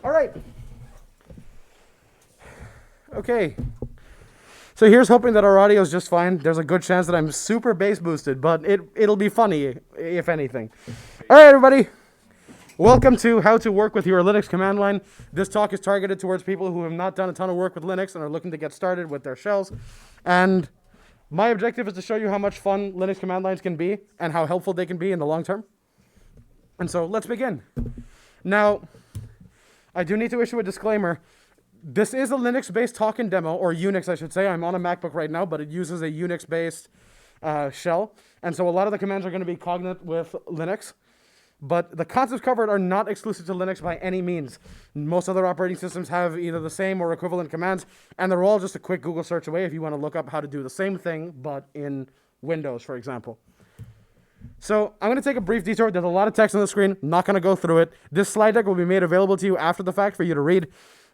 All right. Okay. So here's hoping that our audio is just fine. There's a good chance that I'm super bass boosted, but it'll be funny, if anything. All right, everybody. Welcome to How to Work with Your Linux Command Line. This talk is targeted towards people who have not done a ton of work with Linux and are looking to get started with their shells. And my objective is to show you how much fun Linux command lines can be and how helpful they can be in the long term. And so let's begin. Now, I do need to issue a disclaimer. This is a Linux-based talk and demo, or Unix, I should say. I'm on a MacBook right now, but it uses a Unix-based shell. And so a lot of the commands are going to be cognate with Linux. But the concepts covered are not exclusive to Linux by any means. Most other operating systems have either the same or equivalent commands, and they're all just a quick Google search away if you want to look up how to do the same thing, but in Windows, for example. So I'm going to take a brief detour. There's a lot of text on the screen. I'm not going to go through it. This slide deck will be made available to you after the fact for you to read.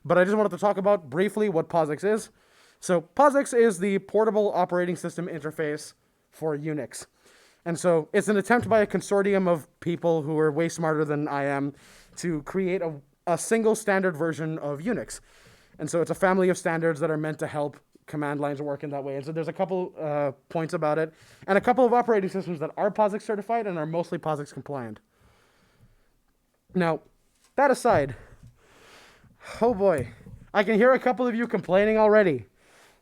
But I just wanted to talk about briefly what POSIX is. So POSIX is the portable operating system interface for Unix. And so it's an attempt by a consortium of people who are way smarter than I am to create a single standard version of Unix. And so it's a family of standards that are meant to help command lines work in that way. And so there's a couple points about it, and a couple of operating systems that are POSIX certified and are mostly POSIX compliant. Now, that aside, oh boy, I can hear a couple of you complaining already.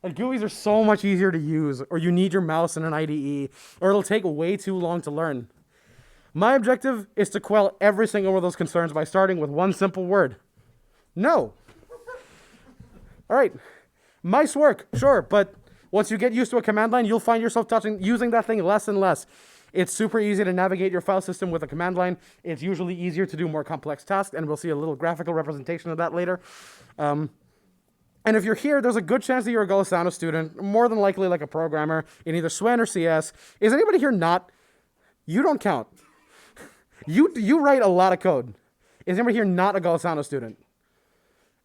Like, GUIs are so much easier to use, or you need your mouse in an IDE, or it'll take way too long to learn. My objective is to quell every single one of those concerns by starting with one simple word. No. All right. Mice work, sure, but once you get used to a command line, you'll find yourself using that thing less and less. It's super easy to navigate your file system with a command line. It's usually easier to do more complex tasks, and we'll see a little graphical representation of that later. And if you're here, there's a good chance that you're a Golisano student, more than likely like a programmer in either SWN or CS. Is anybody here not? You don't count. You write a lot of code. Is anybody here not a Golisano student?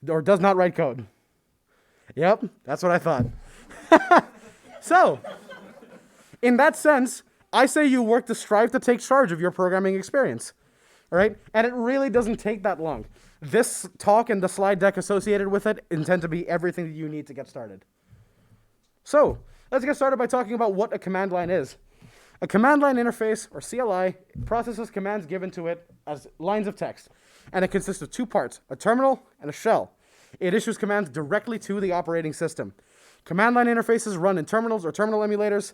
Or does not write code? Yep, that's what I thought. So, in that sense, I say you work to strive to take charge of your programming experience. All right? And it really doesn't take that long. This talk and the slide deck associated with it intend to be everything that you need to get started. So, let's get started by talking about what a command line is. A command line interface, or CLI, processes commands given to it as lines of text. And it consists of two parts, a terminal and a shell. It issues commands directly to the operating system. Command line interfaces run in terminals or terminal emulators,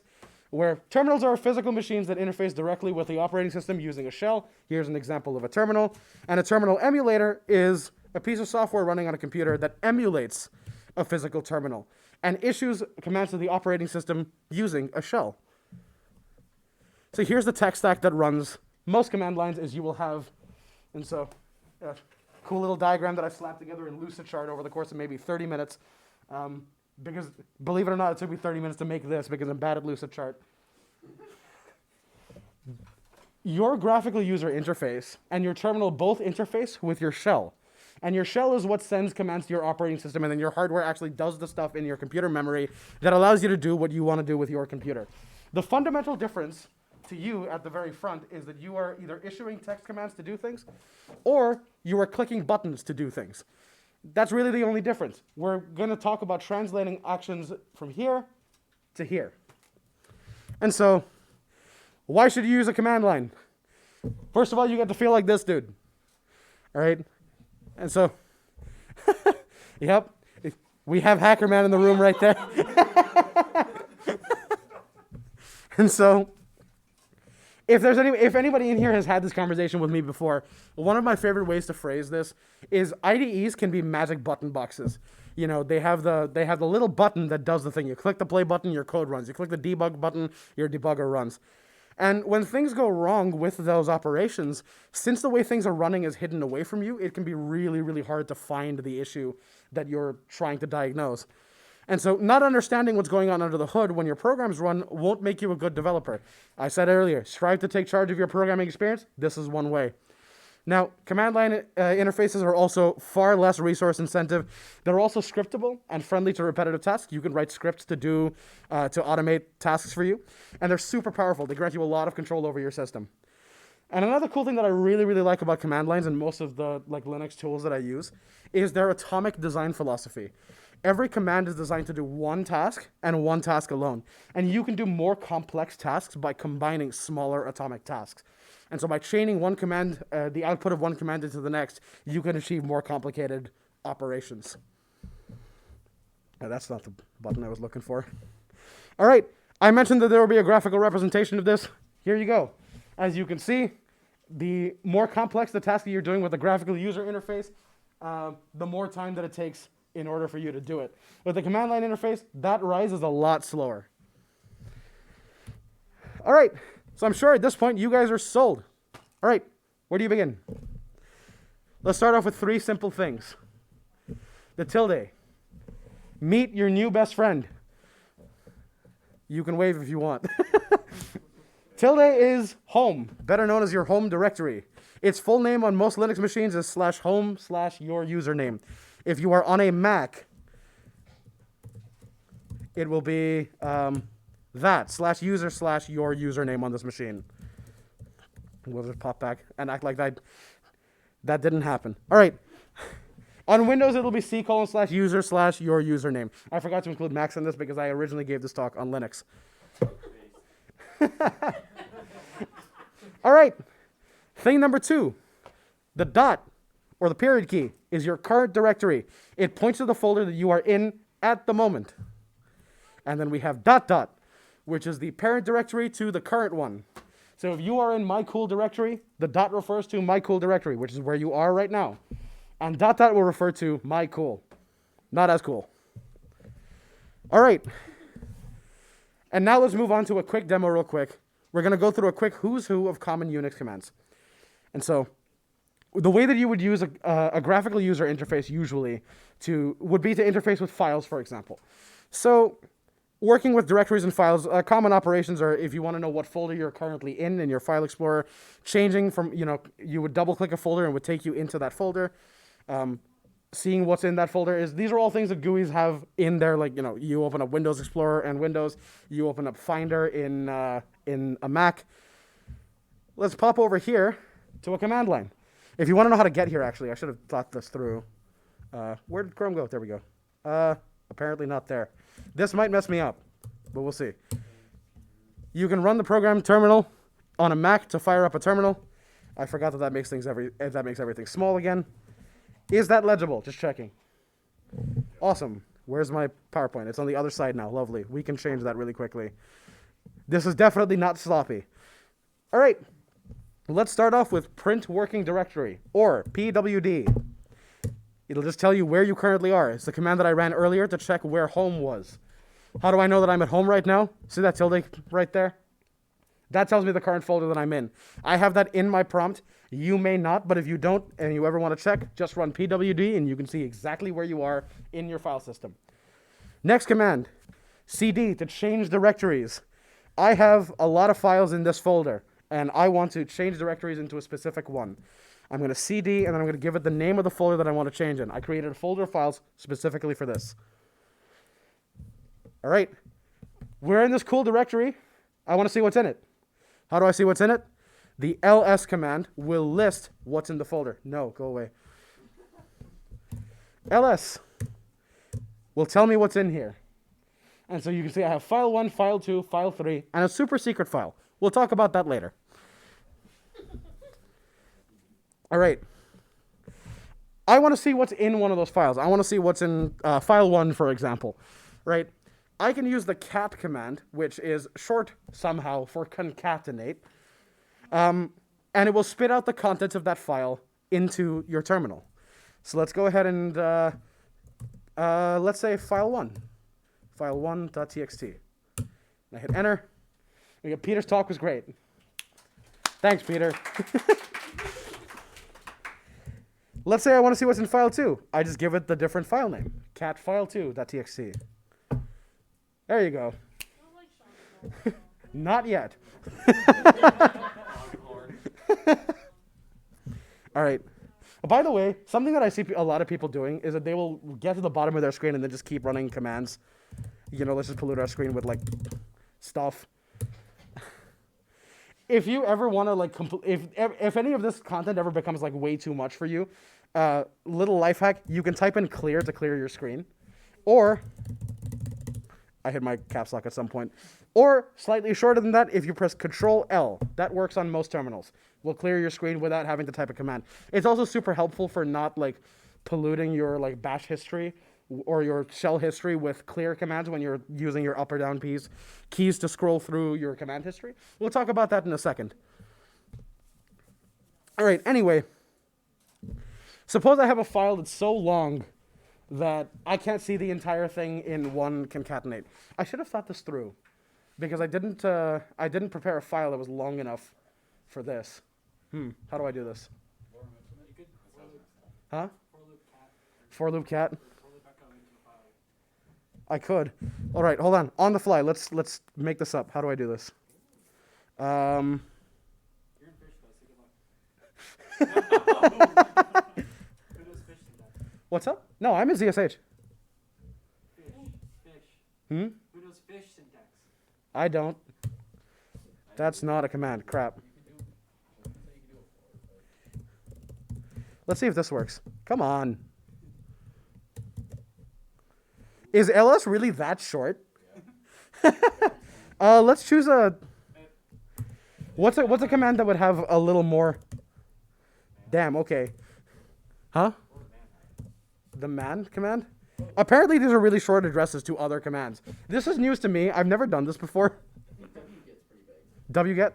where terminals are physical machines that interface directly with the operating system using a shell. Here's an example of a terminal. And a terminal emulator is a piece of software running on a computer that emulates a physical terminal and issues commands to the operating system using a shell. So here's the tech stack that runs most command lines, as you will have. And so, cool little diagram that I slapped together in Lucidchart over the course of maybe 30 minutes. Because, believe it or not, it took me 30 minutes to make this because I'm bad at Lucidchart. Your graphical user interface and your terminal both interface with your shell. And your shell is what sends commands to your operating system, and then your hardware actually does the stuff in your computer memory that allows you to do what you want to do with your computer. The fundamental difference to you at the very front is that you are either issuing text commands to do things, or you are clicking buttons to do things. That's really the only difference. We're going to talk about translating actions from here to here. And so, why should you use a command line? First of all, you get to feel like this dude. All right? And so, yep, we have Hacker Man in the room right there. And so, if anybody in here has had this conversation with me before, one of my favorite ways to phrase this is IDEs can be magic button boxes. You know, they have the little button that does the thing. You click the play button, your code runs. You click the debug button, your debugger runs. And when things go wrong with those operations, since the way things are running is hidden away from you, it can be really, really hard to find the issue that you're trying to diagnose. And so not understanding what's going on under the hood when your programs run won't make you a good developer. I said earlier, strive to take charge of your programming experience. This is one way. Now, command line interfaces are also far less resource intensive. They're also scriptable and friendly to repetitive tasks. You can write scripts to automate tasks for you. And they're super powerful. They grant you a lot of control over your system. And another cool thing that I really, really like about command lines and most of the like Linux tools that I use is their atomic design philosophy. Every command is designed to do one task and one task alone. And you can do more complex tasks by combining smaller atomic tasks. And so by chaining one command, the output of one command into the next, you can achieve more complicated operations. That's not the button I was looking for. All right, I mentioned that there will be a graphical representation of this. Here you go. As you can see, the more complex the task that you're doing with the graphical user interface, the more time that it takes in order for you to do it. With the command line interface, that rise is a lot slower. All right, so I'm sure at this point you guys are sold. All right, where do you begin? Let's start off with 3 simple things. The tilde. Meet your new best friend. You can wave if you want. Tilde is home, better known as your home directory. Its full name on most Linux machines is /home/your username. If you are on a Mac, it will be that /user/your username on this machine. We'll just pop back and act like that didn't happen. All right. On Windows, it'll be C:/user/your username. I forgot to include Macs in this because I originally gave this talk on Linux. All right. Thing number 2, the dot or the period key is your current directory. It points to the folder that you are in at the moment. And then we have ... which is the parent directory to the current one. So if you are in my cool directory, the dot refers to my cool directory, which is where you are right now. And ... will refer to my cool. Not as cool. All right. And now let's move on to a quick demo real quick. We're going to go through a quick who's who of common Unix commands. And so the way that you would use a graphical user interface usually would be to interface with files, for example. So working with directories and files, common operations are if you want to know what folder you're currently in your file explorer, changing from, you would double click a folder and would take you into that folder. Seeing what's in that folder these are all things that GUIs have in there, like, you open up Windows Explorer and Windows, you open up Finder in a Mac. Let's pop over here to a command line. If you want to know how to get here, actually, I should have thought this through. Where did Chrome go? There we go. Apparently not there. This might mess me up, but we'll see. You can run the program terminal on a Mac to fire up a terminal. I forgot that makes everything small again. Is that legible? Just checking. Awesome. Where's my PowerPoint? It's on the other side now. Lovely. We can change that really quickly. This is definitely not sloppy. All right. Let's start off with print working directory, or PWD. It'll just tell you where you currently are. It's the command that I ran earlier to check where home was. How do I know that I'm at home right now? See that tilde right there? That tells me the current folder that I'm in. I have that in my prompt. You may not, but if you don't and you ever want to check, just run pwd and you can see exactly where you are in your file system. Next command, cd to change directories. I have a lot of files in this folder and I want to change directories into a specific one. I'm going to cd and then I'm going to give it the name of the folder that I want to change in. I created a folder of files specifically for this. All right, we're in this cool directory. I want to see what's in it. How do I see what's in it? The ls command will list what's in the folder. No, go away. ls will tell me what's in here. And so you can see I have file 1, file 2, file 3, and a super secret file. We'll talk about that later. All right. I want to see what's in one of those files. I want to see what's in file 1, for example. Right? I can use the cat command, which is short somehow for concatenate, and it will spit out the contents of that file into your terminal. So let's go ahead and let's say file 1, file1.txt. I hit enter. Peter's talk was great. Thanks, Peter. Let's say I want to see what's in file 2. I just give it the different file name, cat file2.txt. There you go. Not yet. All right. By the way, something that I see a lot of people doing is that they will get to the bottom of their screen and then just keep running commands. Let's just pollute our screen with like stuff. if you ever want to like if any of this content ever becomes like way too much for you, little life hack, you can type in clear to clear your screen, or I hit my caps lock at some point, or slightly shorter than that, if you press Control L, that works on most terminals. Will clear your screen without having to type a command. It's also super helpful for not like polluting your like bash history or your shell history with clear commands when you're using your up or down keys to scroll through your command history. We'll talk about that in a second. All right, anyway, suppose I have a file that's so long that I can't see the entire thing in one concatenate. I should have thought this through because I didn't prepare a file that was long enough for this. How do I do this? Huh? For loop cat. I could. All right, hold on. On the fly, let's make this up. How do I do this? You're in fish though, so good luck. What's up? No, I'm in ZSH. Fish. Hmm? Who knows fish syntax? I don't. That's not a command. Crap. Let's see if this works. Come on. Is LS really that short? Let's choose a... What's a command that would have a little more... Damn, okay. Huh? The man command? Apparently these are really short addresses to other commands. This is news to me. I've never done this before. W-get?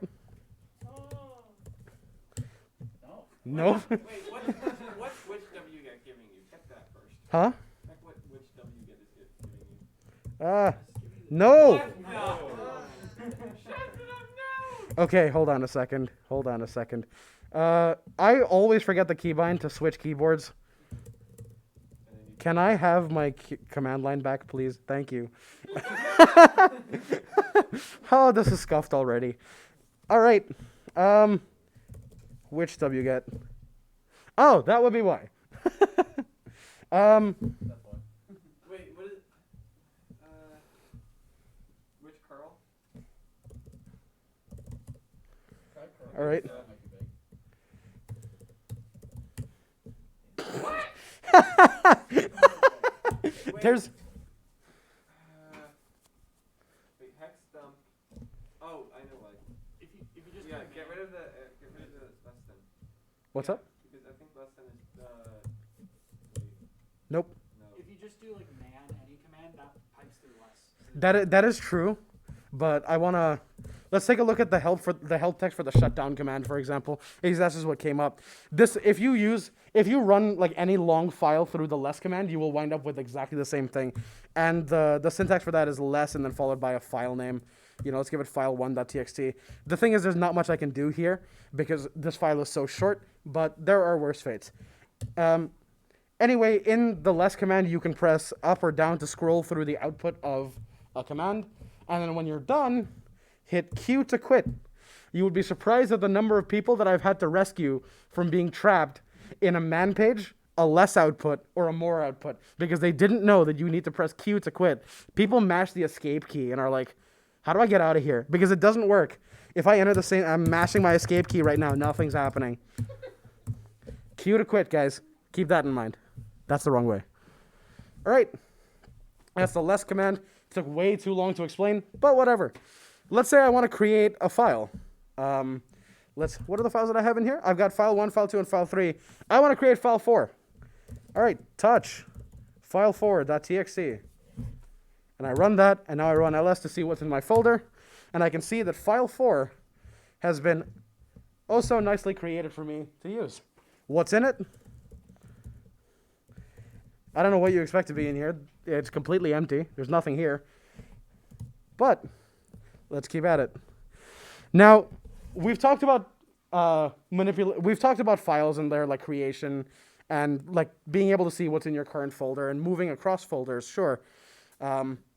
No. Wait, what's which W-get giving you? Check that first. Huh? Check which W-get is giving you. No. What? No. Shantanav, no. Okay, hold on a second. I always forget the keybind to switch keyboards. Can I have my command line back, please? Thank you. Oh, this is scuffed already. All right. Which W-get? Oh, that would be why. Wait, what is which curl? All right. There's... wait, hex dump. Oh, I know why. If you just get rid of the less than. What's up? Because I think less than is Nope. no. If you just do like man any command, that pipes through less. That is true, but I wanna... Let's take a look at the help text for the shutdown command, for example. Because this is what came up. This, if you run like any long file through the less command, you will wind up with exactly the same thing. And the syntax for that is less and then followed by a file name. You know, let's give it file1.txt. The thing is, there's not much I can do here because this file is so short, but there are worse fates. Anyway, in the less command, you can press up or down to scroll through the output of a command. And then when you're done, hit Q to quit. You would be surprised at the number of people that I've had to rescue from being trapped in a man page, a less output, or a more output because they didn't know that you need to press Q to quit. People mash the escape key and are like, how do I get out of here? Because it doesn't work. If I enter the same, I'm mashing my escape key right now. Nothing's happening. Q to quit, guys. Keep that in mind. That's the wrong way. All right. That's the less command. It took way too long to explain, but whatever. Let's say I want to create a file. What are the files that I have in here? I've got file 1, file 2, and file 3. I want to create file 4. All right, touch file4.txt. And I run that, and now I run ls to see what's in my folder. And I can see that file 4 has been oh so nicely created for me to use. What's in it? I don't know what you expect to be in here. It's completely empty. There's nothing here. But let's keep at it. Now, we've talked about we've talked about files and their like creation and like being able to see what's in your current folder and moving across folders, sure.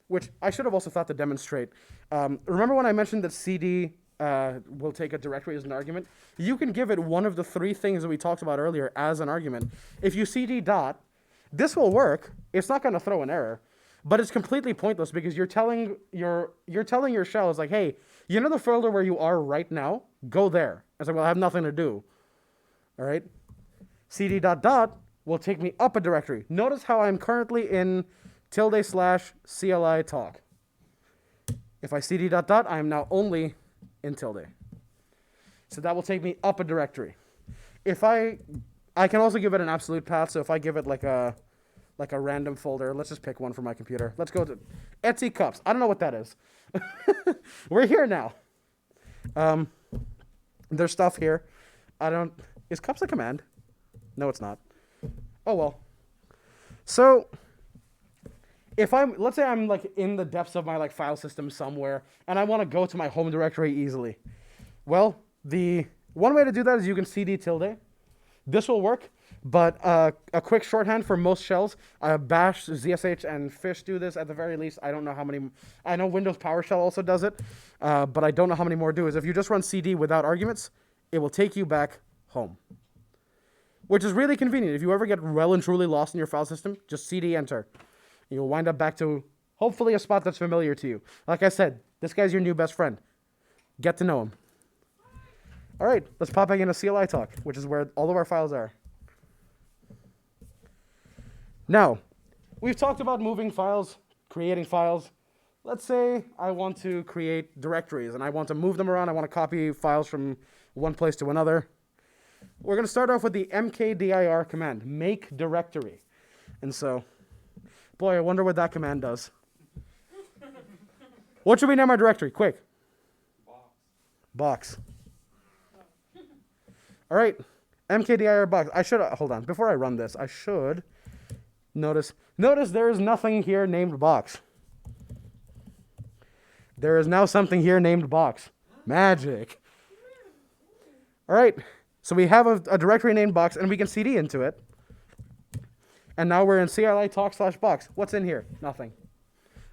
Which I should have also thought to demonstrate. Remember when I mentioned that CD will take a directory as an argument? You can give it one of the 3 things that we talked about earlier as an argument. If you cd dot, this will work. It's not going to throw an error. But it's completely pointless because you're telling your shell is like, hey, you know the folder where you are right now? Go there. It's like, well, I have nothing to do. All right. cd dot dot will take me up a directory. Notice how I'm currently in /CLI talk. If I cd dot dot, I am now only in tilde. So that will take me up a directory. If I can also give it an absolute path. So if I give it like a random folder, let's just pick one for my computer. Let's go to Etsy cups. I don't know what that is. We're here now. There's stuff here. Is cups a command? No, it's not. Oh well. So let's say I'm like in the depths of my like file system somewhere and I want to go to my home directory easily. Well, the one way to do that is you can cd tilde. This will work, but a quick shorthand for most shells, bash, zsh, and fish do this at the very least. I don't know how many. I know Windows PowerShell also does it, but I don't know how many more do. Is if you just run cd without arguments, it will take you back home, which is really convenient. If you ever get well and truly lost in your file system, just cd enter. You'll wind up back to hopefully a spot that's familiar to you. Like I said, this guy's your new best friend. Get to know him. All right, let's pop back into CLI talk, which is where all of our files are. Now, we've talked about moving files, creating files. Let's say I want to create directories and I want to move them around. I want to copy files from one place to another. We're going to start off with the mkdir command, make directory. And so, boy, I wonder what that command does. What should we name our directory? Quick. Box. All right, mkdir box. I should, hold on, before I run this, I should notice there is nothing here named box. There is now something here named box. Magic. All right, so we have a directory named box and we can cd into it. And now we're in CLI talk /box. What's in here? Nothing.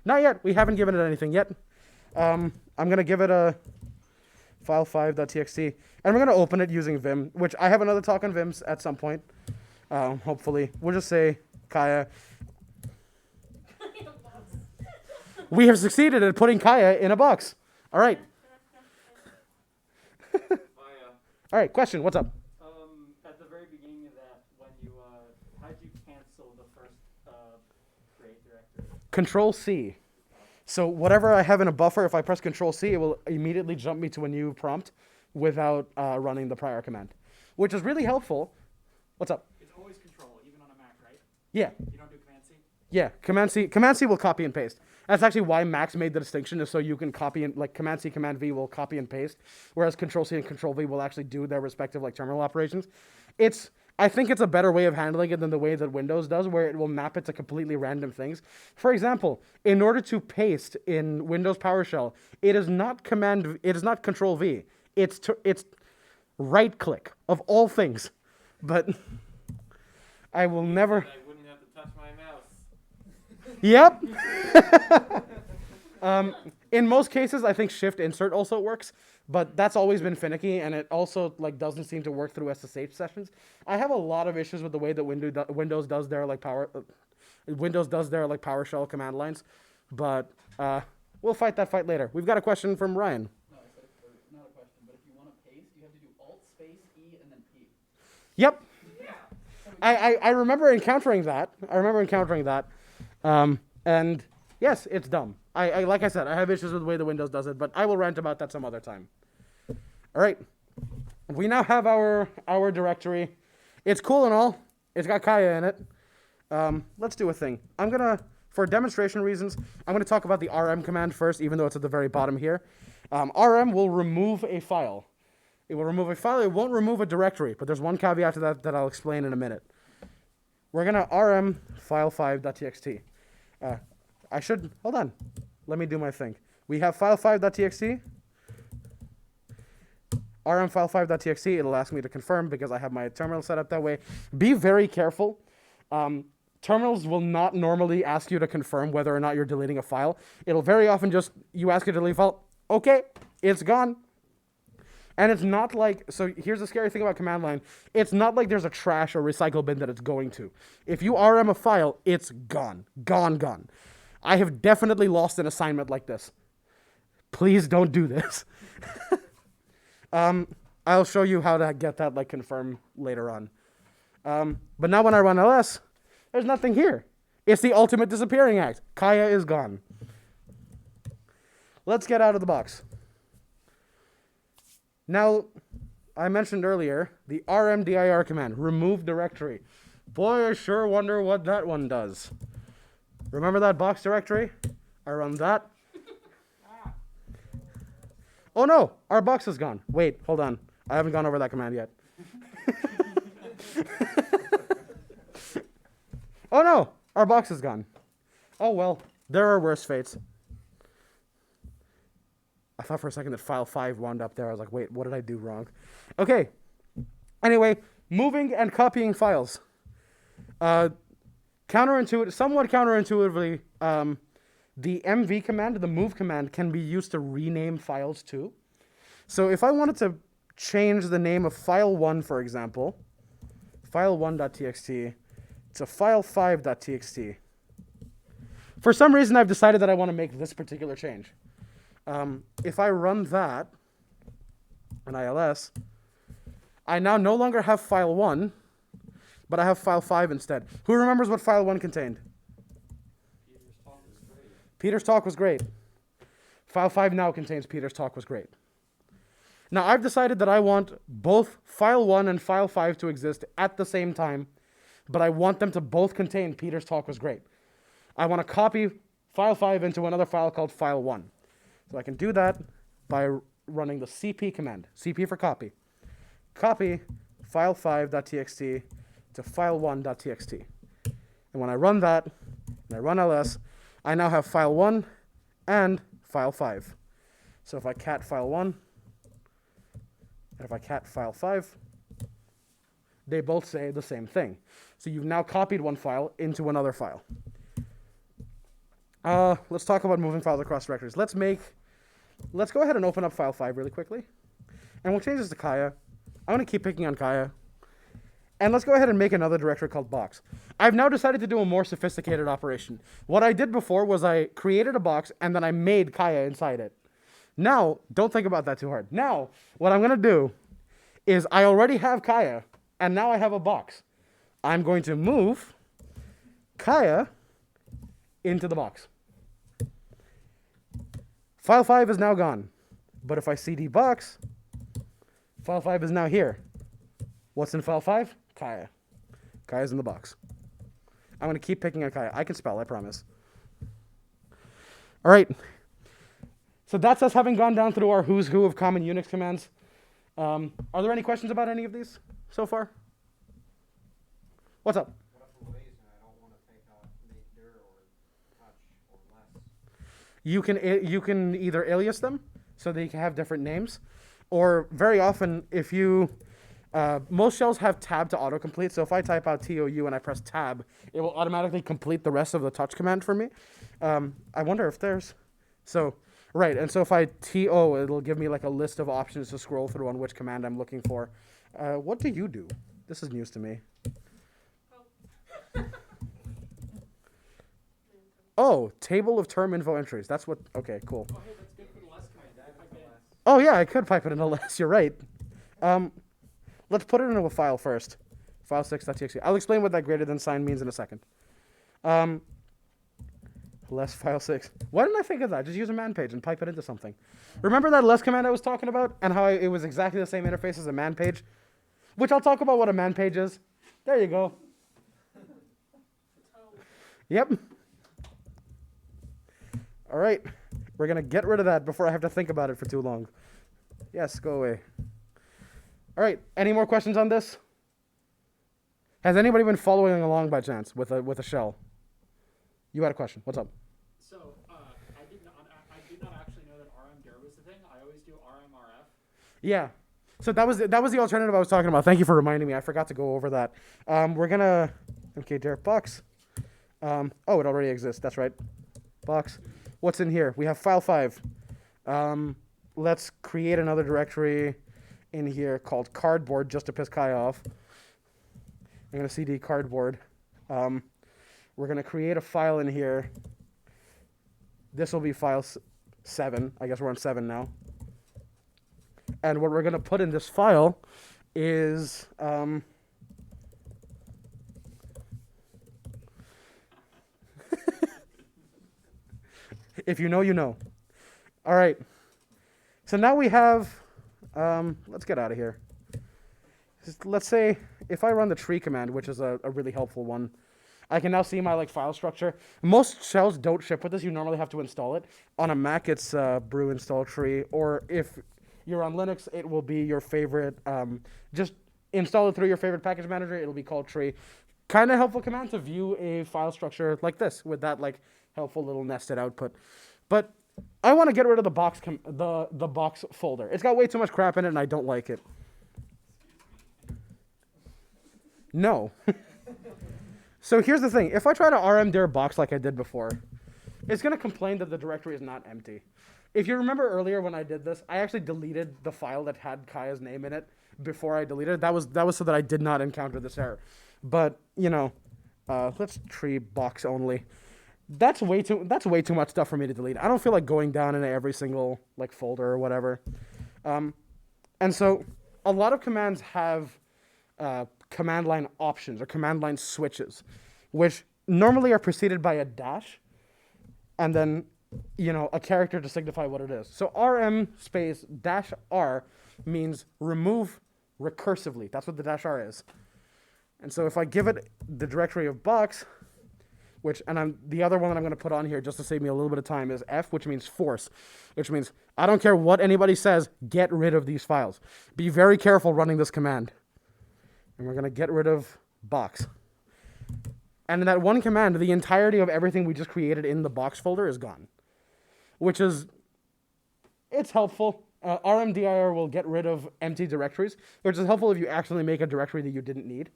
Not yet. We haven't given it anything yet. I'm going to give it a file5.txt. And we're going to open it using Vim, which I have another talk on Vims at some point. Hopefully. We'll just say, Kaya. We have succeeded at putting Kaya in a box. All right. All right, question. What's up? At the very beginning of that, when you, how did you cancel the first create directory? Control-C. So whatever I have in a buffer, if I press Control-C, it will immediately jump me to a new prompt without running the prior command, which is really helpful. What's up? It's always Control, even on a Mac, right? Yeah. You don't do Command-C? Yeah, Command-C will copy and paste. That's actually why Macs made the distinction, is so you can copy and, like, Command-C, Command-V will copy and paste, whereas Control-C and Control-V will actually do their respective, like, terminal operations. I think it's a better way of handling it than the way that Windows does, where it will map it to completely random things. For example, in order to paste in Windows PowerShell, it is not Control-V. It's right-click, of all things. But I will never... I wouldn't have to touch my mouse. Yep. In most cases, I think Shift Insert also works, but that's always been finicky, and it also doesn't seem to work through SSH sessions. I have a lot of issues with the way that Windows does their PowerShell command lines, but we'll fight that fight later. We've got a question from Ryan. No, not a question, but if you want to paste, you have to do Alt space E and then P. Yep. I remember encountering that. And yes, it's dumb. I like I said, I have issues with the way the Windows does it, but I will rant about that some other time. All right. We now have our directory. It's cool and all. It's got Kaya in it. Let's do a thing. For demonstration reasons, I'm going to talk about the rm command first, even though it's at the very bottom here. Rm will remove a file. It will remove a file. It won't remove a directory, but there's one caveat to that I'll explain in a minute. We're going to rm file5.txt. Hold on. Let me do my thing. We have file5.txt. rm file5.txt. It'll ask me to confirm because I have my terminal set up that way. Be very careful. Terminals will not normally ask you to confirm whether or not you're deleting a file. It'll very often you ask it to delete a file. Okay, it's gone. And it's not like, so here's the scary thing about command line. It's not like there's a trash or recycle bin that it's going to. If you rm a file, it's gone. Gone. I have definitely lost an assignment like this. Please don't do this. I'll show you how to get that confirmed later on. But now when I run ls, there's nothing here. It's the ultimate disappearing act. Kaya is gone. Let's get out of the box. Now, I mentioned earlier the rmdir command, remove directory. Boy, I sure wonder what that one does. Remember that box directory? I run that. Oh no, our box is gone. Wait, hold on. I haven't gone over that command yet. Oh no, our box is gone. Oh well, there are worse fates. I thought for a second that file 5 wound up there. I was like, wait, what did I do wrong? Okay. Anyway, moving and copying files. Somewhat counterintuitively, the mv command, the move command, can be used to rename files too. So if I wanted to change the name of file 1, for example, file1.txt to file5.txt, for some reason I've decided that I want to make this particular change. If I run that, an ILS, I now no longer have file 1, but I have file 5 instead. Who remembers what file 1 contained? Peter's talk was great. File 5 now contains Peter's talk was great. Now I've decided that I want both file 1 and file 5 to exist at the same time, but I want them to both contain Peter's talk was great. I want to copy file 5 into another file called file 1. So I can do that by running the cp command, cp for copy. Copy file5.txt to file1.txt. And when I run that, and I run ls, I now have file 1 and file 5. So if I cat file 1, and if I cat file 5, they both say the same thing. So you've now copied one file into another file. Let's talk about moving files across directories. Let's go ahead and open up file 5 really quickly. And we'll change this to Kaya. I'm going to keep picking on Kaya. And let's go ahead and make another directory called box. I've now decided to do a more sophisticated operation. What I did before was I created a box and then I made Kaya inside it. Now, don't think about that too hard. Now, what I'm going to do is I already have Kaya, and now I have a box. I'm going to move Kaya into the box. File 5 is now gone. But if I cd box, file 5 is now here. What's in file 5? Kaya. Kaya's in the box. I'm going to keep picking on Kaya. I can spell, I promise. All right. So that's us having gone down through our who's who of common Unix commands. Are there any questions about any of these so far? What's up? What if we're lazy and I don't want to make dir or touch or less? You can either alias them so they can have different names, or very often if you most shells have tab to autocomplete. So if I type out TOU and I press tab, it will automatically complete the rest of the touch command for me. I wonder if there's right. And so if I TO, it'll give me like a list of options to scroll through on which command I'm looking for. What do you do? This is news to me. Oh, table of term info entries. That's what. Okay, cool. Oh, hey, that's good for the less command. Oh yeah, I could pipe it in a less. You're right. Let's put it into a file first. File6.txt. I'll explain what that greater than sign means in a second. Less file 6. Why didn't I think of that? Just use a man page and pipe it into something. Remember that less command I was talking about and how it was exactly the same interface as a man page? Which I'll talk about what a man page is. There you go. Yep. All right. We're going to get rid of that before I have to think about it for too long. Yes, go away. All right. Any more questions on this? Has anybody been following along by chance with a shell? You had a question. What's up? So I did not actually know that RMDir was the thing. I always do RMRF. Yeah. So that was the alternative I was talking about. Thank you for reminding me. I forgot to go over that. We're gonna dir box. Oh, it already exists. That's right. Box. What's in here? We have file 5. Let's create another directory in here called cardboard just to piss Kai off. I'm gonna cd cardboard. We're gonna create a file in here This will be file 7. I guess we're on 7 now. And what we're going to put in this file is... if you know, you know. All right. So now we have... let's get out of here. Let's say if I run the tree command, which is a really helpful one, I can now see my file structure. Most shells don't ship with this. You normally have to install it. On a Mac, it's brew install tree, or if you're on Linux, it will be your favorite. Just install it through your favorite package manager. It'll be called tree. Kind of helpful command to view a file structure like this with that helpful little nested output. But I want to get rid of the box the box folder. It's got way too much crap in it, and I don't like it. No. So here's the thing. If I try to rmdir box like I did before, it's going to complain that the directory is not empty. If you remember earlier when I did this, I actually deleted the file that had Kaya's name in it before I deleted it. That was so that I did not encounter this error. But, let's tree box only. That's way too much stuff for me to delete. I don't feel like going down into every single folder or whatever. And so a lot of commands have command line options or command line switches, which normally are preceded by a dash and then a character to signify what it is. So rm space dash r means remove recursively. That's what the dash r is. And so if I give it the directory of box, the other one that I'm going to put on here just to save me a little bit of time is f, which means force, which means I don't care what anybody says, get rid of these files. Be very careful running this command. And we're going to get rid of box. And in that one command, the entirety of everything we just created in the box folder is gone, it's helpful. rmdir will get rid of empty directories, which is helpful if you actually make a directory that you didn't need.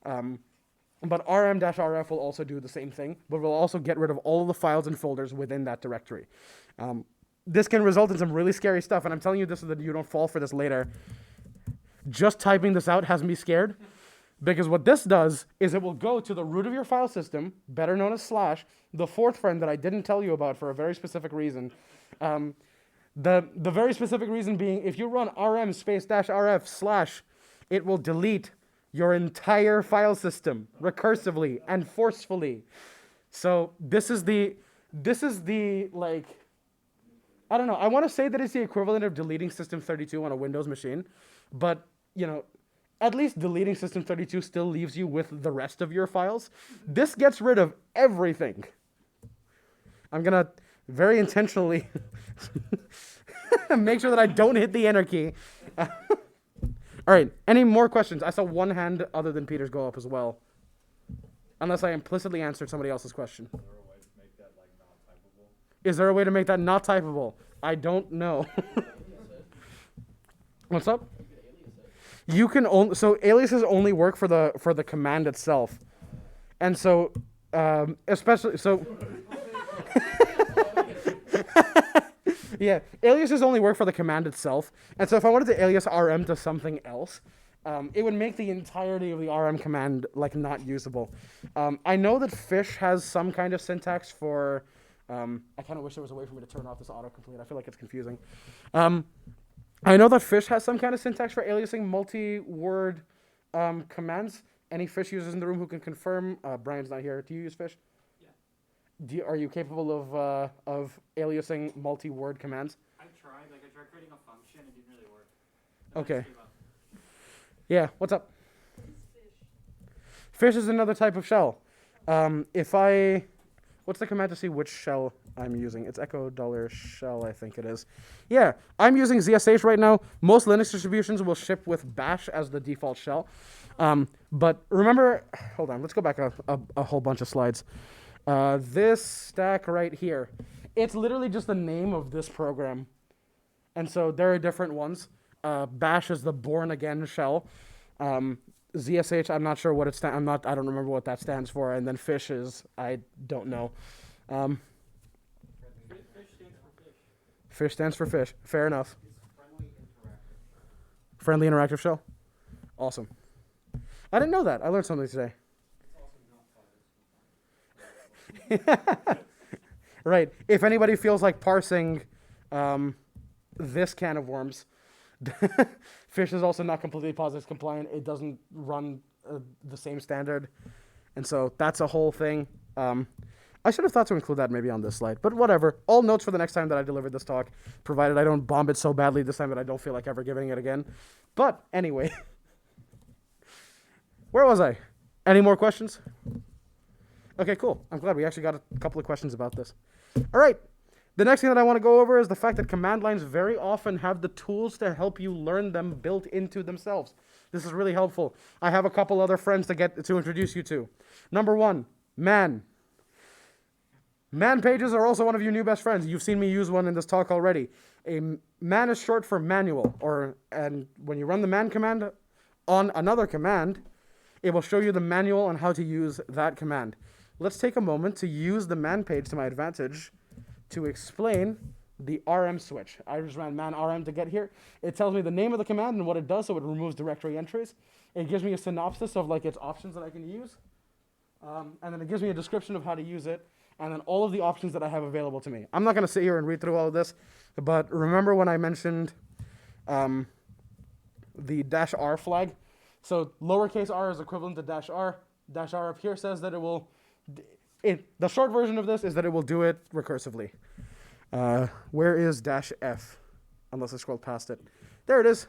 But rm-rf will also do the same thing, but will also get rid of all of the files and folders within that directory. This can result in some really scary stuff, and I'm telling you this so that you don't fall for this later. Just typing this out has me scared, because what this does is it will go to the root of your file system, better known as /, the fourth friend that I didn't tell you about for a very specific reason. The very specific reason being, if you run rm space -rf/, it will delete your entire file system recursively and forcefully. So this is the I don't know. I want to say that it's the equivalent of deleting System32 on a Windows machine, but at least deleting System32 still leaves you with the rest of your files. This gets rid of everything. I'm gonna very intentionally make sure that I don't hit the enter key. All right, any more questions? I saw one hand other than Peter's go up as well. Unless I implicitly answered somebody else's question. Is there a way to make that not typable? I don't know. What's up? You can only aliases only work for the command itself. And so especially so yeah, aliases only work for the command itself. And so if I wanted to alias rm to something else, it would make the entirety of the rm command not usable. I know that fish has some kind of syntax for I kind of wish there was a way for me to turn off this autocomplete. I feel like it's confusing. I know that fish has some kind of syntax for aliasing multi-word commands. Any fish users in the room who can confirm? Brian's not here. Do you use fish? Yeah. Are you capable of aliasing multi-word commands? I tried. I tried creating a function. It didn't really work. Okay. Yeah. What's up? Fish is another type of shell. What's the command to see which shell I'm using? It's echo $shell, I think it is. Yeah, I'm using ZSH right now. Most Linux distributions will ship with bash as the default shell. But remember, hold on, let's go back a whole bunch of slides. This stack right here, it's literally just the name of this program. And so there are different ones. Bash is the born again shell. ZSH, I'm not sure what it stands. I don't remember what that stands for. And then fish is, I don't know. Fish stands for fish. Fair enough. Friendly interactive shell. Awesome. I didn't know that. I learned something today. Right. If anybody feels like parsing this can of worms, Fish is also not completely POSIX compliant. It doesn't run the same standard. And so that's a whole thing. I should have thought to include that maybe on this slide, but whatever. All notes for the next time that I deliver this talk, provided I don't bomb it so badly this time that I don't feel like ever giving it again. But anyway, where was I? Any more questions? Okay, cool. I'm glad we actually got a couple of questions about this. All right. The next thing that I want to go over is the fact that command lines very often have the tools to help you learn them built into themselves. This is really helpful. I have a couple other friends to introduce you to. Number one, man. Man pages are also one of your new best friends. You've seen me use one in this talk already. A man is short for manual, and when you run the man command on another command, it will show you the manual on how to use that command. Let's take a moment to use the man page to my advantage to explain the RM switch. I just ran man RM to get here. It tells me the name of the command and what it does, so it removes directory entries. It gives me a synopsis of like its options that I can use. And then it gives me a description of how to use it, and then all of the options that I have available to me. I'm not going to sit here and read through all of this, but remember when I mentioned the -R flag? So lowercase r is equivalent to -R. -R up here says that it will, the short version of this is that it will do it recursively. Where is -F? Unless I scroll past it. There it is.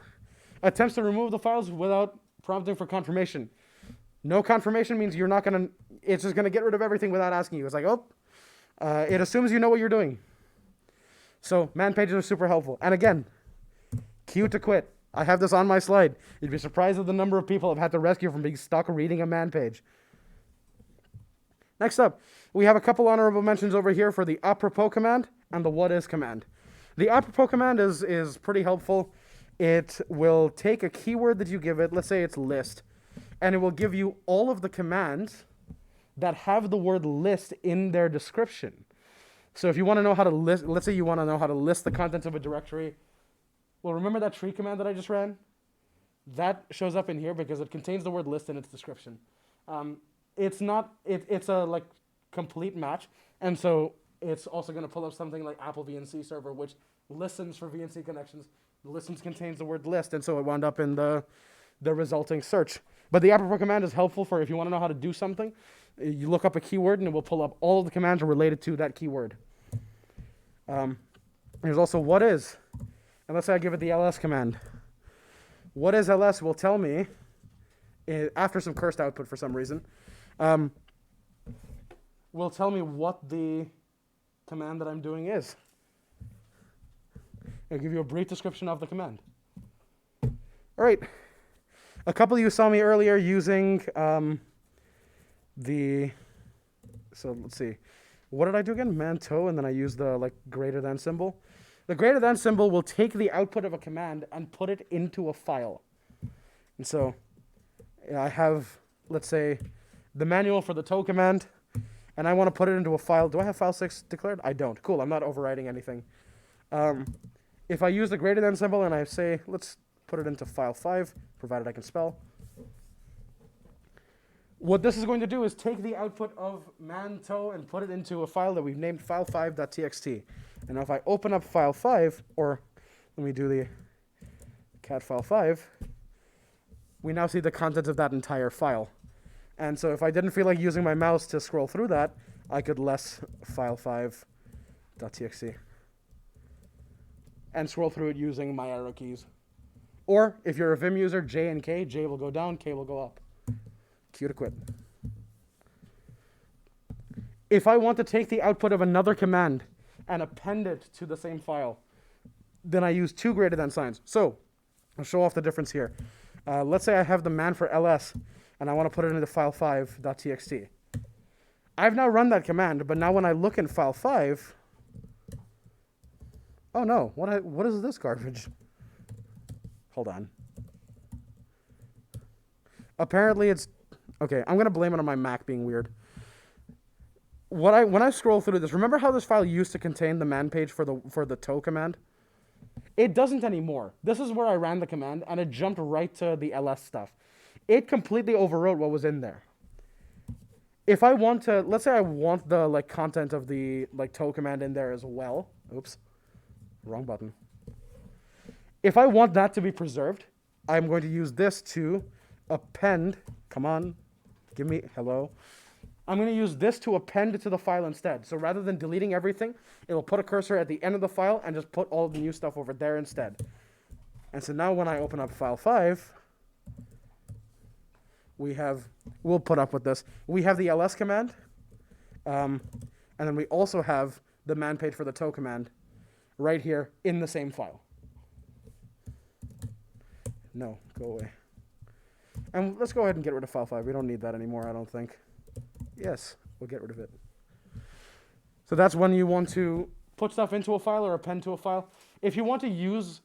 Attempts to remove the files without prompting for confirmation. No confirmation means you're not going to, it's just going to get rid of everything without asking you. It's like, oh, it assumes you know what you're doing. So man pages are super helpful. And again, Q to quit. I have this on my slide. You'd be surprised at the number of people I've had to rescue from being stuck reading a man page. Next up, we have a couple honorable mentions over here for the apropos command and the what is command. The apropos command is pretty helpful. It will take a keyword that you give it, let's say it's list, and it will give you all of the commands that have the word list in their description. So if you want to know how to list, let's say you want to know how to list the contents of a directory. Well, remember that tree command that I just ran? That shows up in here because it contains the word list in its description. It's a like complete match, and so it's also going to pull up something like Apple VNC server, which listens for VNC connections. The listens contains the word list, and so it wound up in the resulting search. But the apropos command is helpful for if you want to know how to do something. You look up a keyword, and it will pull up all of the commands related to that keyword. There's also what is. And let's say I give it the ls command. What is ls will tell me, after some cursed output for some reason, will tell me what the command that I'm doing is. It'll give you a brief description of the command. All right. A couple of you saw me earlier using so let's see. What did I do again? Man toe, and then I used the like greater than symbol. The greater than symbol will take the output of a command and put it into a file. And so I have, let's say, the manual for the toe command, and I want to put it into a file. Do I have file 6 declared? I don't. Cool, I'm not overwriting anything. If I use the greater than symbol and I say, let's put it into file 5, provided I can spell. What this is going to do is take the output of man toe and put it into a file that we've named file5.txt. And now if I open up file 5, or let me do the cat file 5, we now see the contents of that entire file. And so if I didn't feel like using my mouse to scroll through that, I could less file5.txt and scroll through it using my arrow keys. Or if you're a Vim user, J and K, J will go down, K will go up. Q to quit. If I want to take the output of another command and append it to the same file, then I use 2 greater than signs. So I'll show off the difference here. Let's say I have the man for ls, and I want to put it into file5.txt. I've now run that command, but now when I look in file 5, oh no, what is this garbage? Hold on. Apparently it's, okay, I'm going to blame it on my Mac being weird. When I scroll through this, remember how this file used to contain the man page for the toe command? It doesn't anymore. This is where I ran the command, and it jumped right to the ls stuff. It completely overwrote what was in there. if I want to, let's say I want the like content of the like tow command in there as well. Oops, wrong button. If I want that to be preserved, I'm going to use this to append. Come on, give me hello. I'm going to use this to append to the file instead. So rather than deleting everything, it'll put a cursor at the end of the file and just put all the new stuff over there instead. And so now when I open up file 5, we'll put up with this. We have the ls command, and then we also have the man page for the tow command right here in the same file. No, go away. And let's go ahead and get rid of file 5. We don't need that anymore, I don't think. Yes, we'll get rid of it. So that's when you want to put stuff into a file or append to a file. If you want to use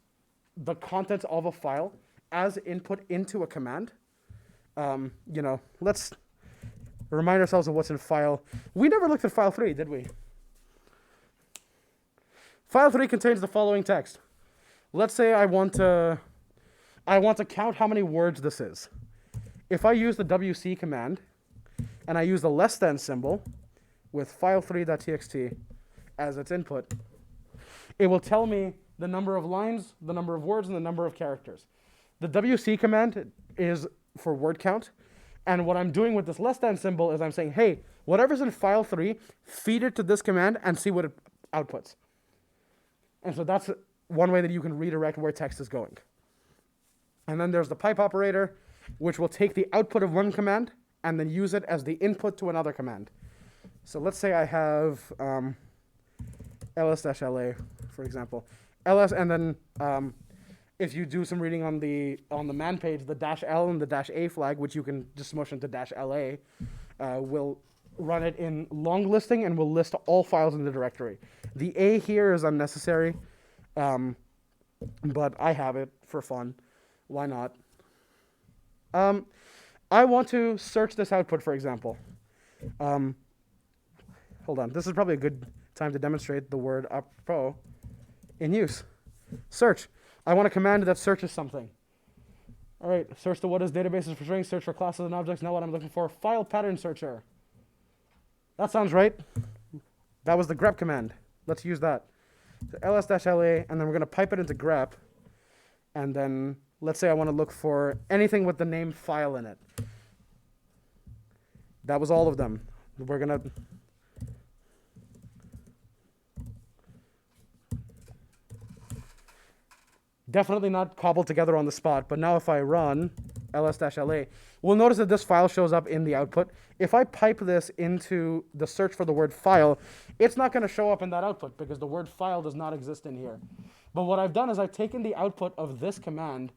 the contents of a file as input into a command, you know, let's remind ourselves of what's in file. We never looked at file 3, did we? File 3 contains the following text. Let's say I want to count how many words this is. If I use the wc command and I use the less than symbol with file3.txt as its input, it will tell me the number of lines, the number of words, and the number of characters. The wc command is for word count, and what I'm doing with this less than symbol is I'm saying, hey, whatever's in file 3, feed it to this command and see what it outputs. And so that's one way that you can redirect where text is going. And then there's the pipe operator, which will take the output of one command and then use it as the input to another command. So let's say I have ls-la, for example. ls, and then if you do some reading on the man page, the -l and the -a flag, which you can just smush into -la, will run it in long listing and will list all files in the directory. The a here is unnecessary, but I have it for fun. Why not? I want to search this output, for example. Hold on. This is probably a good time to demonstrate the word apropos in use. Search. I want a command that searches something. All right. Search the what is databases for strings. Search for classes and objects. Now what I'm looking for. File pattern searcher. That sounds right. That was the grep command. Let's use that. So ls-la, and then we're going to pipe it into grep. And then let's say I want to look for anything with the name file in it. That was all of them. We're going to... Definitely not cobbled together on the spot, but now if I run ls-la, we'll notice that this file shows up in the output. If I pipe this into the search for the word file, it's not going to show up in that output because the word file does not exist in here. But what I've done is I've taken the output of this command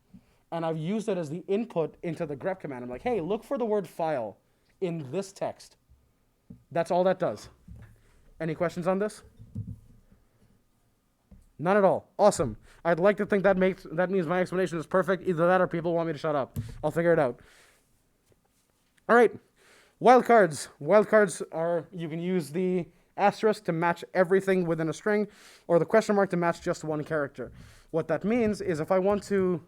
and I've used it as the input into the grep command. I'm like, hey, look for the word file in this text. That's all that does. Any questions on this? None at all. Awesome. I'd like to think that means my explanation is perfect. Either that or people want me to shut up. I'll figure it out. All right. Wildcards. Wildcards are, you can use the asterisk to match everything within a string, or the question mark to match just one character. What that means is if I want to,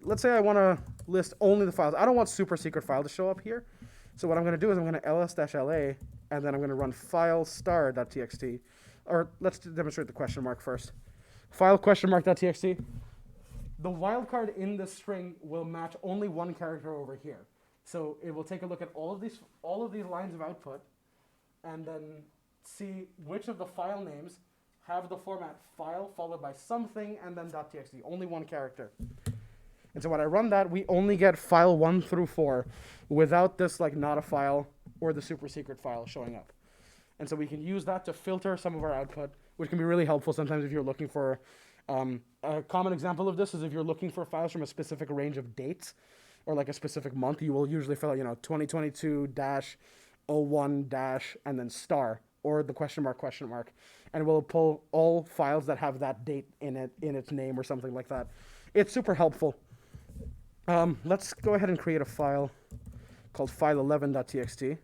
let's say I want to list only the files. I don't want super secret file to show up here. So what I'm going to do is I'm going to ls-la, and then I'm going to run file star.txt. Or let's demonstrate the question mark first. File question mark.txt. The wildcard in this string will match only one character over here. So it will take a look at all of these lines of output and then see which of the file names have the format file followed by something and then .txt, only one character. And so when I run that, we only get file 1 through 4 without this like not a file or the super secret file showing up. And so we can use that to filter some of our output, which can be really helpful sometimes if you're looking for, a common example of this is if you're looking for files from a specific range of dates or like a specific month, you will usually fill out, 2022-01- and then star or the question mark, and we'll pull all files that have that date in its name or something like that. It's super helpful. Let's go ahead and create a file called file11.txt.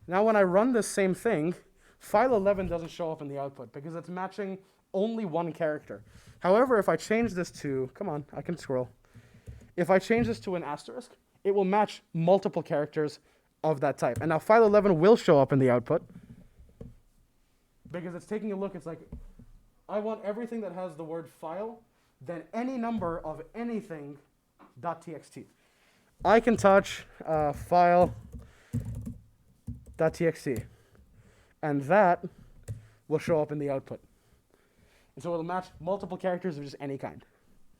Now when I run this same thing, file 11 doesn't show up in the output because it's matching only one character. However, if I change this to, come on, I can scroll. If I change this to an asterisk, it will match multiple characters of that type. And now file 11 will show up in the output because it's taking a look. It's like, I want everything that has the word file, then any number of anything .txt. I can touch file.txt, and that will show up in the output. And so it'll match multiple characters of just any kind.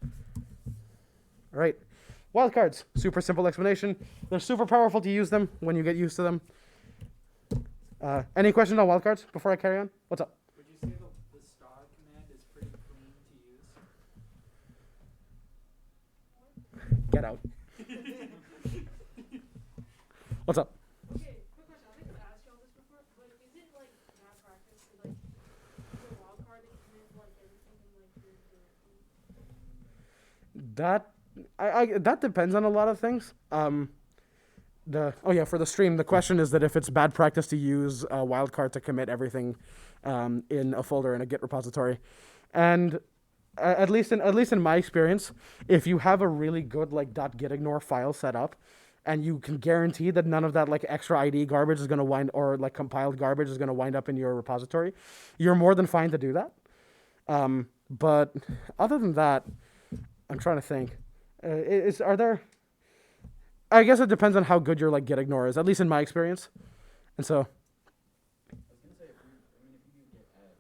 All right. Wildcards, super simple explanation. They're super powerful to use them when you get used to them. Any questions on wildcards before I carry on? What's up? Would you say the star command is pretty clean to use? Get out. What's up? Okay, quick question. I think I've asked y'all this before, but is it like bad practice to like do a wild card and commit like everything in like your That depends on a lot of things. For the stream, the question is that if it's bad practice to use a wildcard to commit everything in a folder in a Git repository, and at least in my experience, if you have a really good like .gitignore file set up, and you can guarantee that none of that like extra ID garbage is going to or like compiled garbage is going to wind up in your repository, you're more than fine to do that. But other than that, I'm trying to think. I guess it depends on how good your like gitignore is, at least in my experience. And so, I was gonna say, if you do git add,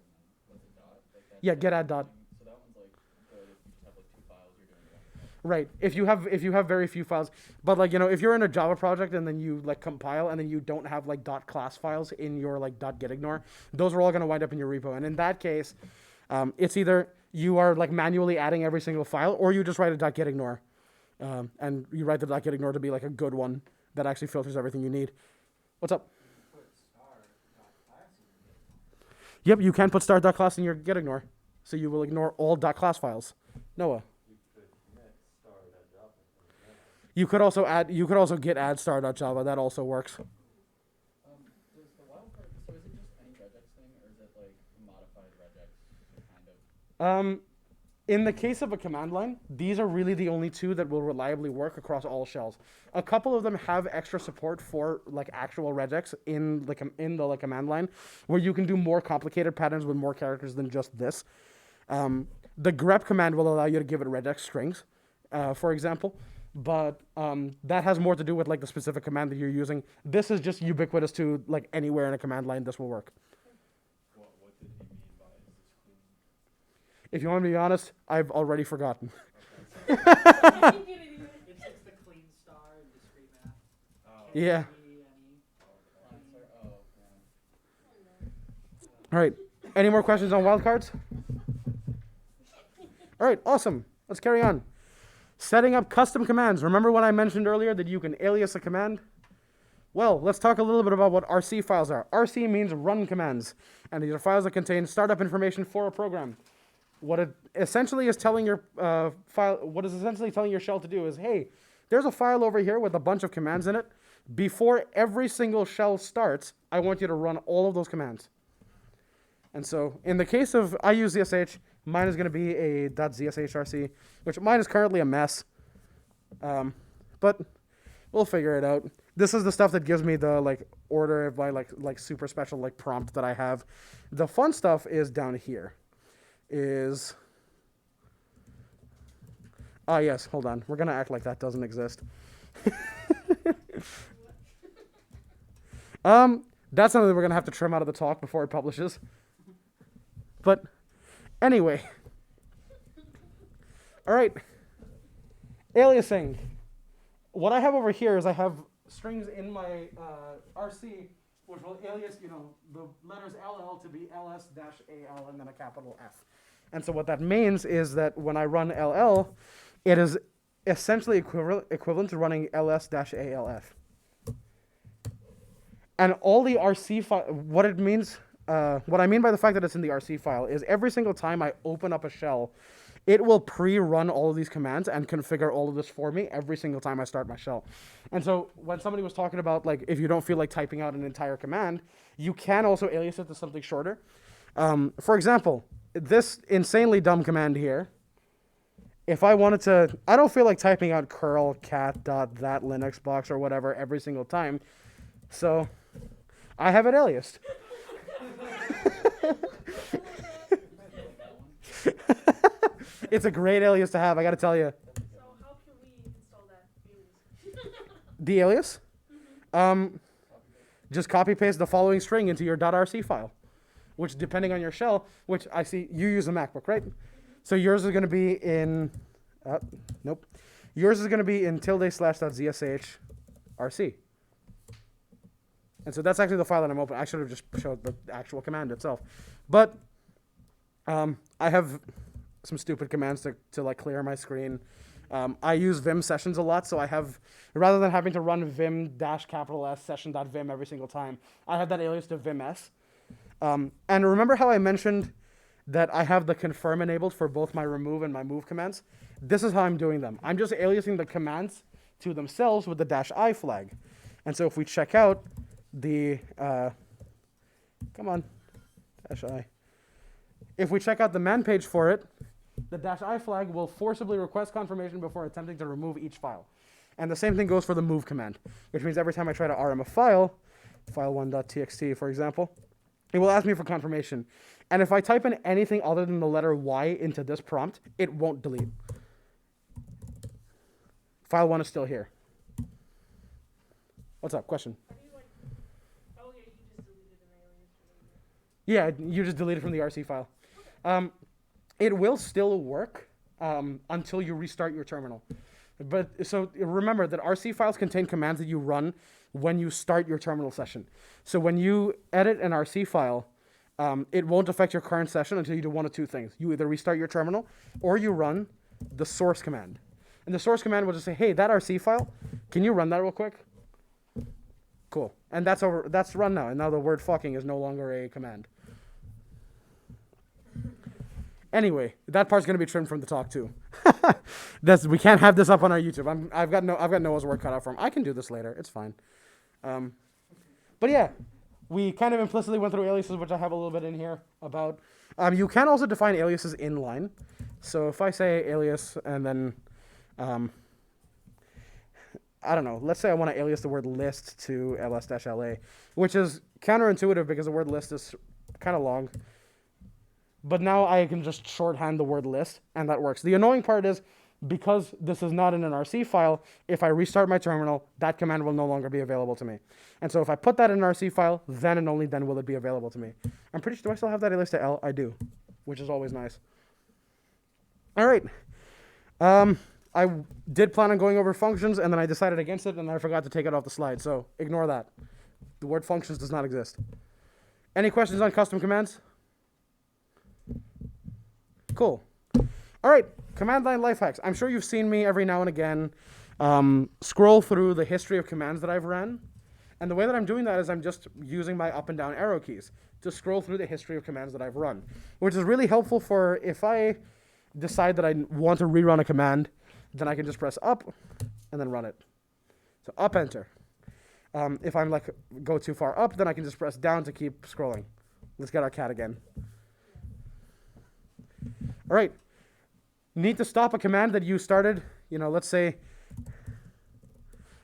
what's it dot? Like that. yeah, git add dot. So that one's like good if you just have like 2 files you're doing one. Right. If you have very few files, but like if you're in a Java project and then you like compile and then you don't have like .class files in your like .gitignore, those are all going to wind up in your repo. And in that case, it's either you are like manually adding every single file, or you just write a .gitignore, and you write the .gitignore to be like a good one that actually filters everything you need. What's up? Yep, you can put star.class in your gitignore, so you will ignore all .class files. Noah. You could also git add star.java. That also works. Does the wildcard, so is it just any regex thing, or is it like modified regex kind of? In the case of a command line, these are really the only two that will reliably work across all shells. A couple of them have extra support for like actual regex in the command line, where you can do more complicated patterns with more characters than just this. The grep command will allow you to give it regex strings, for example. But that has more to do with like the specific command that you're using. This is just ubiquitous to like anywhere in a command line. This will work. What did he mean by is this clean? If you want me to be honest, I've already forgotten. It's the clean star and discrete math. Yeah. Oh, All right. Any more questions on wildcards? All right. Awesome. Let's carry on. Setting up custom commands. Remember when I mentioned earlier that you can alias a command? Well, let's talk a little bit about what RC files are. RC means run commands, and these are files that contain startup information for a program. What it essentially is telling your shell to do is, hey, there's a file over here with a bunch of commands in it. Before every single shell starts, I want you to run all of those commands. And so in the case of I use ZSH, mine is going to be a .zshrc, which mine is currently a mess. But we'll figure it out. This is the stuff that gives me the like order of my like super special like prompt that I have. The fun stuff is down here. Yes, hold on. We're going to act like that doesn't exist. That's something that we're going to have to trim out of the talk before it publishes. But anyway. All right. Aliasing. What I have over here is I have strings in my RC, which will alias, the letters LL to be ls-al and then a capital F. And so what that means is that when I run LL, it is essentially equivalent to running ls-alf. And all the RC file, what I mean by the fact that it's in the RC file is every single time I open up a shell, it will pre-run all of these commands and configure all of this for me every single time I start my shell. And so when somebody was talking about like if you don't feel like typing out an entire command, you can also alias it to something shorter. For example, this insanely dumb command here if I wanted to, I don't feel like typing out curl cat dot that Linux box or whatever every single time. So I have it aliased. It's a great alias to have, I gotta tell you. So how can we install that alias? The alias? Just copy paste the following string into your .rc file, which depending on your shell, which I see you use a MacBook, right? So yours is going to be in, nope. Yours is going to be in tilde/.zsh rc. And so that's actually the file that I'm opening. I should have just showed the actual command itself. But I have some stupid commands to like clear my screen. I use Vim sessions a lot, so I have, rather than having to run vim-S session.vim every single time, I have that alias to vim-s. And remember how I mentioned that I have the confirm enabled for both my remove and my move commands? This is how I'm doing them. I'm just aliasing the commands to themselves with the -i flag. And so if we check out the, come on, -i. If we check out the man page for it, the -i flag will forcibly request confirmation before attempting to remove each file. And the same thing goes for the move command, which means every time I try to rm a file, file1.txt for example, it will ask me for confirmation. And if I type in anything other than the letter Y into this prompt, it won't delete. File 1 is still here. What's up? Question? How do you like? Oh yeah, you just deleted an alias. Yeah, you just delete it from the RC file. It will still work until you restart your terminal. But so remember that RC files contain commands that you run when you start your terminal session. So when you edit an RC file, it won't affect your current session until you do one of two things. You either restart your terminal or you run the source command. And the source command will just say, hey, that RC file, can you run that real quick? Cool. And that's over. That's run now. And now the word fucking is no longer a command. Anyway, that part's gonna be trimmed from the talk too. We can't have this up on our YouTube. I've got Noah's work cut out for him. I can do this later. It's fine. But yeah, we kind of implicitly went through aliases, which I have a little bit in here about. You can also define aliases inline. So if I say alias and then, I don't know. Let's say I want to alias the word list to ls-la, which is counterintuitive because the word list is kind of long. But now I can just shorthand the word list, and that works. The annoying part is, because this is not in an RC file, if I restart my terminal, that command will no longer be available to me. And so if I put that in an RC file, then and only then will it be available to me. I'm pretty sure, do I still have that alias to L? I do, which is always nice. All right. I did plan on going over functions, and then I decided against it, and I forgot to take it off the slide. So ignore that. The word functions does not exist. Any questions on custom commands? Cool. All right, command line life hacks. I'm sure you've seen me every now and again scroll through the history of commands that I've ran. And the way that I'm doing that is I'm just using my up and down arrow keys to scroll through the history of commands that I've run, which is really helpful for if I decide that I want to rerun a command, then I can just press up and then run it. So up, enter. If I'm like go too far up, then I can just press down to keep scrolling. Let's get our cat again. All right. Need to stop a command that you started, let's say,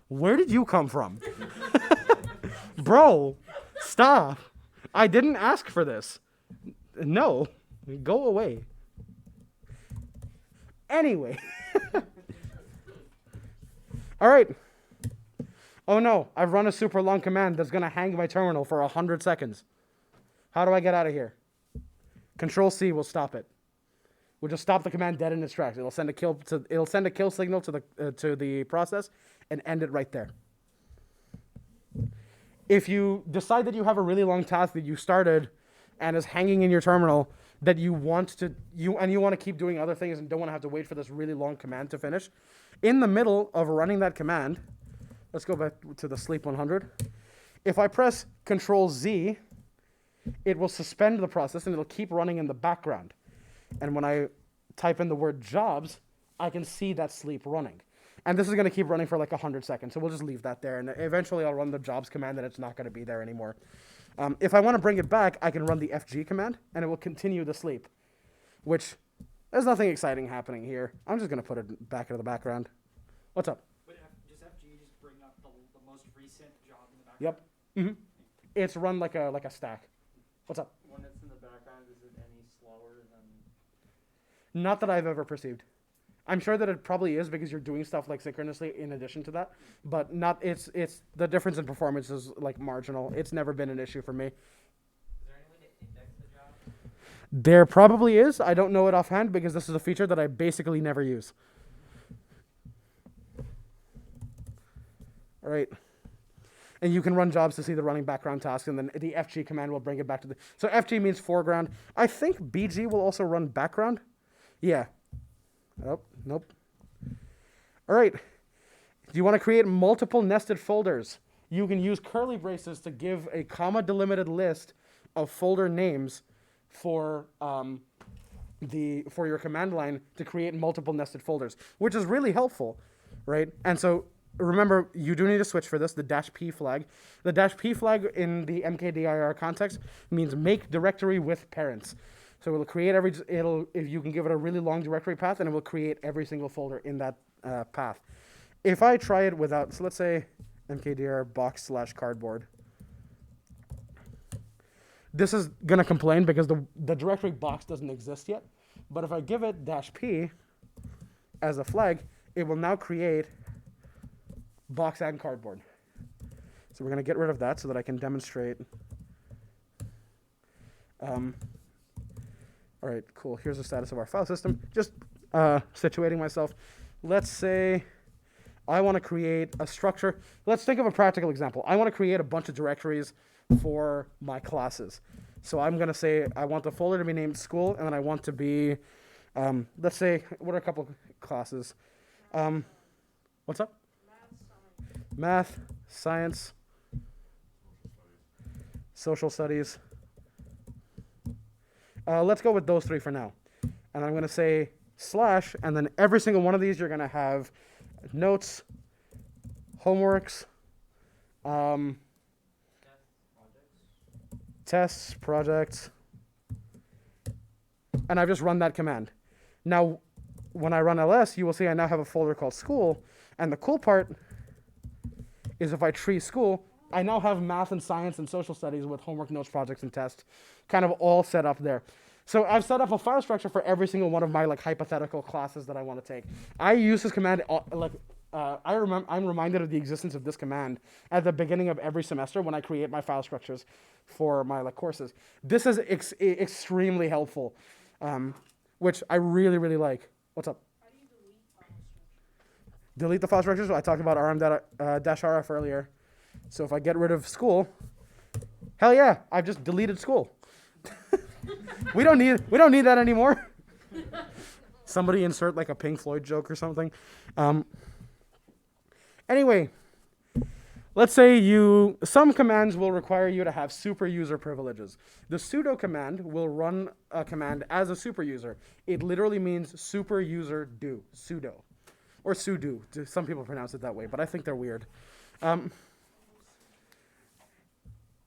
where did you come from? Bro, stop. I didn't ask for this. No, go away. Anyway. All right. Oh no, I've run a super long command that's going to hang my terminal for 100 seconds. How do I get out of here? Control C will stop it. We'll just stop the command dead in its tracks. It'll send a kill signal to the process and end it right there. If you decide that you have a really long task that you started and is hanging in your terminal that you want to keep doing other things and don't want to have to wait for this really long command to finish, in the middle of running that command, let's go back to the sleep 100. If I press Control Z, it will suspend the process and it'll keep running in the background. And when I type in the word jobs, I can see that sleep running. And this is going to keep running for like 100 seconds. So we'll just leave that there. And eventually I'll run the jobs command and it's not going to be there anymore. If I want to bring it back, I can run the FG command and it will continue the sleep, which There's nothing exciting happening here. I'm just going to put it back into the background. What's up? But does FG just bring up the most recent job in the background? Yep. Mm-hmm. It's run like a stack. What's up? When it's in the background, is it any slower than? Not that I've ever perceived. I'm sure that it probably is because you're doing stuff like synchronously in addition to that, but not. It's the difference in performance is like marginal. It's never been an issue for me. Is there any way to index the job? There probably is. I don't know it offhand because this is a feature that I basically never use. All right. And you can run jobs to see the running background task, and then the FG command will bring it back to the... So FG means foreground. I think BG will also run background. Yeah. Oh, nope. All right. Do you want to create multiple nested folders? You can use curly braces to give a comma-delimited list of folder names for your command line to create multiple nested folders, which is really helpful, right? And so remember, you do need a switch for this, the -p flag. The -p flag in the mkdir context means make directory with parents. So it'll create if you can give it a really long directory path, and it will create every single folder in that path. If I try it without, so let's say mkdir box/cardboard. This is going to complain because the directory box doesn't exist yet. But if I give it -p as a flag, it will now create box and cardboard. So we're going to get rid of that so that I can demonstrate. All right, cool. Here's the status of our file system. Just situating myself. Let's say I want to create a structure. Let's think of a practical example. I want to create a bunch of directories for my classes. So I'm going to say I want the folder to be named school, and then I want to be, let's say, what are a couple classes? What's up? Math, science, social studies. Let's go with those three for now. And I'm going to say /, and then every single one of these you're going to have notes, homeworks, tests, projects, and I've just run that command. Now, when I run ls, you will see I now have a folder called school, and the cool part is if I tree school, I now have math and science and social studies with homework, notes, projects, and tests kind of all set up there. So I've set up a file structure for every single one of my hypothetical classes that I want to take. I use this command, I'm reminded of the existence of this command at the beginning of every semester when I create my file structures for my courses. This is extremely helpful, which I really, really like. What's up? How do you delete file structure? Delete the file structures. So I talked about rm-rf earlier. So if I get rid of school, hell yeah, I've just deleted school. we don't need that anymore. Somebody insert a Pink Floyd joke or something. Anyway, let's say some commands will require you to have super user privileges. The sudo command will run a command as a super user. It literally means super user do, sudo, or sudo. Some people pronounce it that way, but I think they're weird.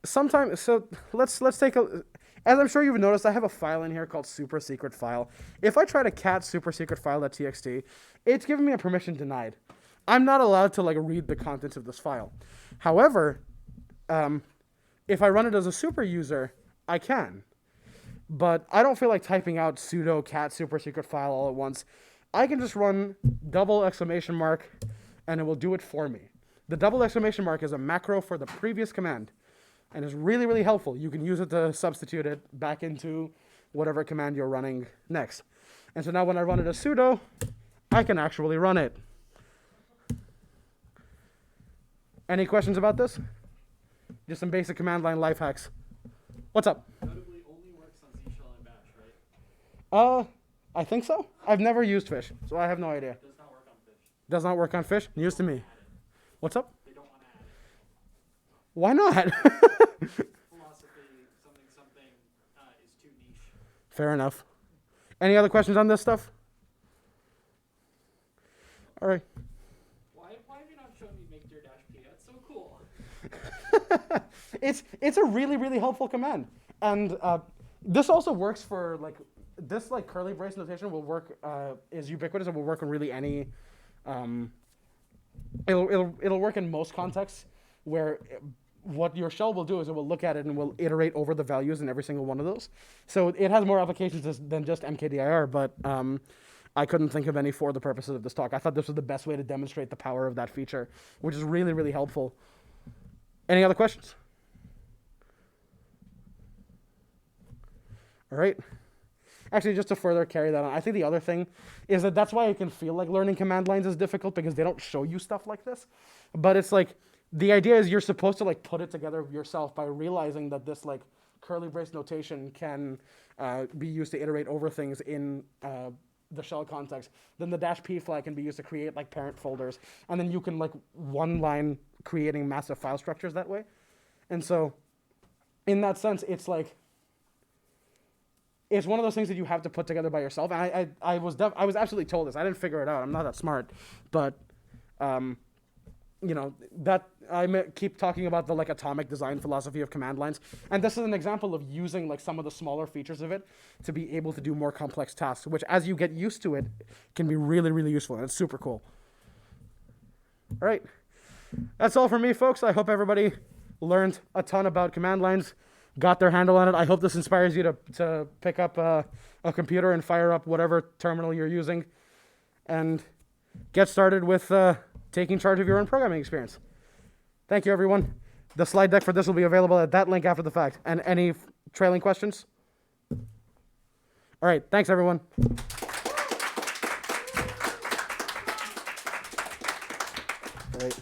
Sometimes, so let's take a, as I'm sure you've noticed, I have a file in here called super secret file. If I try to cat super secret file.txt, it's giving me a permission denied. I'm not allowed to read the contents of this file. However, if I run it as a super user, I can. But I don't feel like typing out sudo cat super secret file all at once. I can just run $! and it will do it for me. The $! is a macro for the previous command. And it's really, really helpful. You can use it to substitute it back into whatever command you're running next. And so now when I run it as sudo, I can actually run it. Any questions about this? Just some basic command line life hacks. What's up? Notably only works on C shell and bash, right? I think so. I've never used fish, so I have no idea. Does not work on fish. Does not work on fish? News to me. What's up? They don't want to add it. Why not? Philosophy, something is too niche. Fair enough. Any other questions on this stuff? All right. Why have you not shown me make your -p? That's so cool. It's a really, really helpful command. And this also works for this like curly brace notation will work, is ubiquitous and will work in really any, it'll work in most contexts where what your shell will do is it will look at it and will iterate over the values in every single one of those. So it has more applications than just mkdir, but I couldn't think of any for the purposes of this talk. I thought this was the best way to demonstrate the power of that feature, which is really, really helpful. Any other questions? All right. Actually, just to further carry that on, I think the other thing is that that's why it can feel like learning command lines is difficult, because they don't show you stuff like this. But it's like, the idea is you're supposed to like put it together yourself by realizing that this like curly brace notation can be used to iterate over things in the shell context. Then the -p flag can be used to create like parent folders. And then you can like one line creating massive file structures that way. And so in that sense, it's like, it's one of those things that you have to put together by yourself. And I was absolutely told this. I didn't figure it out. I'm not that smart, but you know, that keep talking about the like atomic design philosophy of command lines. And this is an example of using like some of the smaller features of it to be able to do more complex tasks, which as you get used to it can be really, really useful. And it's super cool. All right. That's all from me, folks. I hope everybody learned a ton about command lines, got their handle on it. I hope this inspires you to pick up a computer and fire up whatever terminal you're using and get started with taking charge of your own programming experience. Thank you, everyone. The slide deck for this will be available at that link after the fact. And any trailing questions? All right, thanks, everyone. All right.